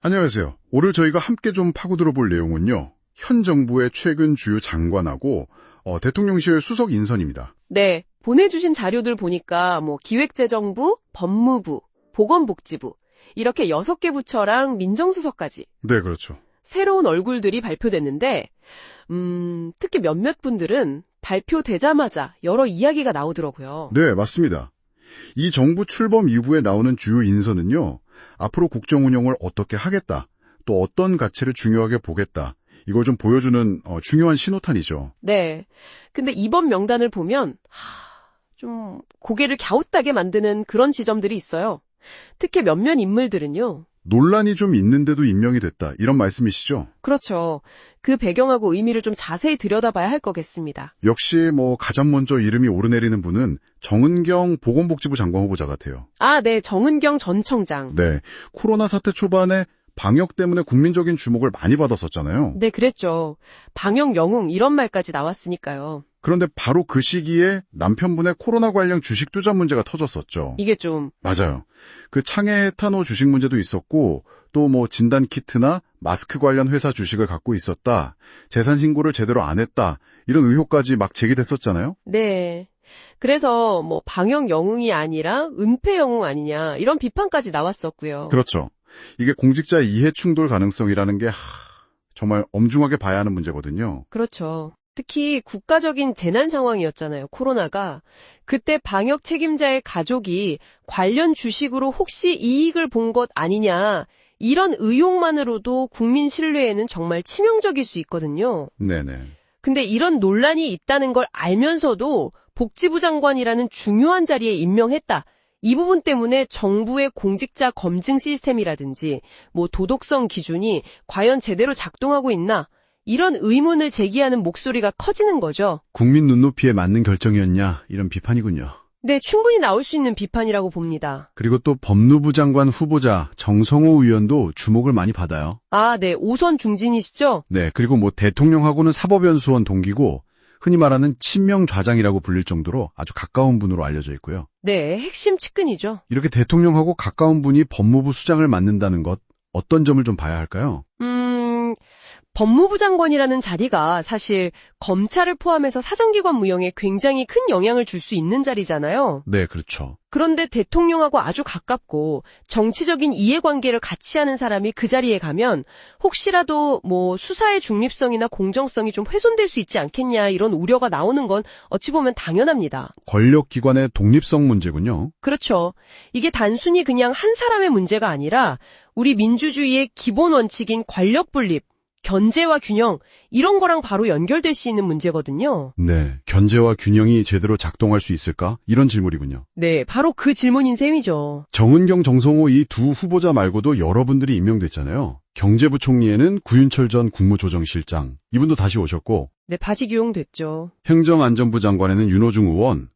안녕하세요. 오늘 저희가 함께 좀 파고들어 볼 내용은요. 현 정부의 최근 주요 장관하고 대통령실 수석 인선입니다. 네, 보내주신 자료들 보니까 기획재정부, 법무부, 보건복지부 이렇게 6개 부처랑 민정수석까지 네, 그렇죠. 새로운 얼굴들이 발표됐는데 특히 몇몇 분들은 발표되자마자 여러 이야기가 나오더라고요. 네, 맞습니다. 이 정부 출범 이후에 나오는 주요 인선은요. 앞으로 국정 운영을 어떻게 하겠다, 또 어떤 가치를 중요하게 보겠다, 이걸 좀 보여주는 중요한 신호탄이죠. 네, 근데 이번 명단을 보면 좀 고개를 갸웃하게 만드는 그런 지점들이 있어요. 특히 몇몇 인물들은요. 논란이 좀 있는데도 임명이 됐다, 이런 말씀이시죠? 그렇죠. 그 배경하고 의미를 좀 자세히 들여다봐야 할 거겠습니다. 역시 가장 먼저 이름이 오르내리는 분은 정은경 보건복지부 장관 후보자 같아요. 네, 정은경 전 청장. 네, 코로나 사태 초반에 방역 때문에 국민적인 주목을 많이 받았었잖아요. 네, 그랬죠. 방역 영웅 이런 말까지 나왔으니까요. 그런데 바로 그 시기에 남편분의 코로나 관련 주식 투자 문제가 터졌었죠. 이게 좀 맞아요. 그 창해 에탄올 주식 문제도 있었고, 또 진단 키트나 마스크 관련 회사 주식을 갖고 있었다, 재산 신고를 제대로 안 했다, 이런 의혹까지 막 제기됐었잖아요. 네. 그래서 방역 영웅이 아니라 은폐 영웅 아니냐 이런 비판까지 나왔었고요. 그렇죠. 이게 공직자 이해 충돌 가능성이라는 게 정말 엄중하게 봐야 하는 문제거든요. 그렇죠. 특히 국가적인 재난 상황이었잖아요, 코로나가. 그때 방역 책임자의 가족이 관련 주식으로 혹시 이익을 본 것 아니냐, 이런 의혹만으로도 국민 신뢰에는 정말 치명적일 수 있거든요. 네네. 근데 이런 논란이 있다는 걸 알면서도 복지부 장관이라는 중요한 자리에 임명했다. 이 부분 때문에 정부의 공직자 검증 시스템이라든지 도덕성 기준이 과연 제대로 작동하고 있나, 이런 의문을 제기하는 목소리가 커지는 거죠. 국민 눈높이에 맞는 결정이었냐, 이런 비판이군요. 네, 충분히 나올 수 있는 비판이라고 봅니다. 그리고 또 법무부 장관 후보자 정성호 의원도 주목을 많이 받아요. 네, 5선 중진이시죠? 네, 그리고 대통령하고는 사법연수원 동기고 흔히 말하는 친명 좌장이라고 불릴 정도로 아주 가까운 분으로 알려져 있고요. 네, 핵심 측근이죠. 이렇게 대통령하고 가까운 분이 법무부 수장을 맡는다는 것, 어떤 점을 좀 봐야 할까요? 법무부 장관이라는 자리가 사실 검찰을 포함해서 사정기관 운영에 굉장히 큰 영향을 줄 수 있는 자리잖아요. 네, 그렇죠. 그런데 대통령하고 아주 가깝고 정치적인 이해관계를 같이 하는 사람이 그 자리에 가면 혹시라도 수사의 중립성이나 공정성이 좀 훼손될 수 있지 않겠냐, 이런 우려가 나오는 건 어찌 보면 당연합니다. 권력기관의 독립성 문제군요. 그렇죠. 이게 단순히 그냥 한 사람의 문제가 아니라 우리 민주주의의 기본 원칙인 권력 분립, 견제와 균형, 이런 거랑 바로 연결될 수 있는 문제거든요. 네, 견제와 균형이 제대로 작동할 수 있을까? 이런 질문이군요. 네, 바로 그 질문인 셈이죠. 정은경, 정성호 이 두 후보자 말고도 여러분들이 임명됐잖아요. 경제부총리에는 구윤철 전 국무조정실장, 이분도 다시 오셨고, 네, 바지 규용됐죠. 행정안전부 장관에는 윤호중 의원,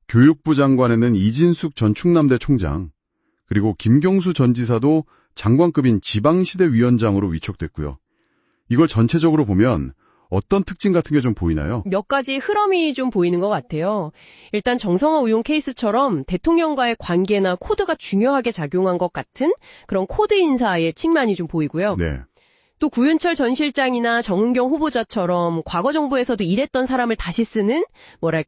교육부 장관에는 이진숙 전 충남대 총장, 그리고 김경수 전 지사도 장관급인 지방시대위원장으로 위촉됐고요. 이걸 전체적으로 보면 어떤 특징 같은 게 좀 보이나요? 몇 가지 흐름이 좀 보이는 것 같아요. 일단 정성호 의원 케이스처럼 대통령과의 관계나 코드가 중요하게 작용한 것 같은 그런 코드 인사의 측면이 좀 보이고요. 네. 또 구윤철 전 실장이나 정은경 후보자처럼 과거 정부에서도 일했던 사람을 다시 쓰는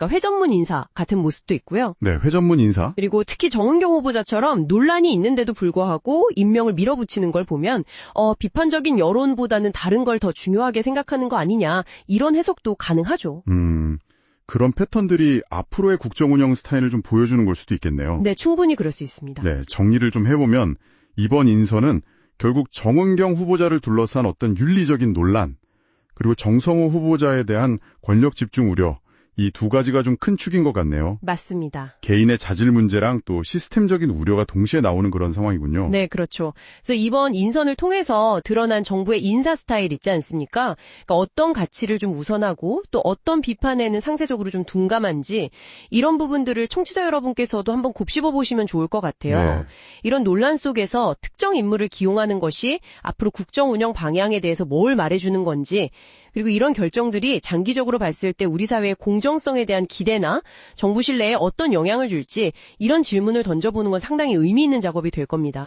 회전문 인사 같은 모습도 있고요. 네, 회전문 인사. 그리고 특히 정은경 후보자처럼 논란이 있는데도 불구하고 임명을 밀어붙이는 걸 보면 비판적인 여론보다는 다른 걸 더 중요하게 생각하는 거 아니냐, 이런 해석도 가능하죠. 그런 패턴들이 앞으로의 국정운영 스타일을 좀 보여주는 걸 수도 있겠네요. 네, 충분히 그럴 수 있습니다. 네, 정리를 좀 해보면 이번 인선은 결국 정은경 후보자를 둘러싼 어떤 윤리적인 논란, 그리고 정성호 후보자에 대한 권력 집중 우려, 이 두 가지가 좀 큰 축인 것 같네요. 맞습니다. 개인의 자질 문제랑 또 시스템적인 우려가 동시에 나오는 그런 상황이군요. 네, 그렇죠. 그래서 이번 인선을 통해서 드러난 정부의 인사 스타일 있지 않습니까? 그러니까 어떤 가치를 좀 우선하고 또 어떤 비판에는 상세적으로 좀 둔감한지, 이런 부분들을 청취자 여러분께서도 한번 곱씹어 보시면 좋을 것 같아요. 네. 이런 논란 속에서 특정 인물을 기용하는 것이 앞으로 국정 운영 방향에 대해서 뭘 말해주는 건지, 그리고 이런 결정들이 장기적으로 봤을 때 우리 사회의 공정성에 대한 기대나 정부 신뢰에 어떤 영향을 줄지, 이런 질문을 던져보는 건 상당히 의미 있는 작업이 될 겁니다.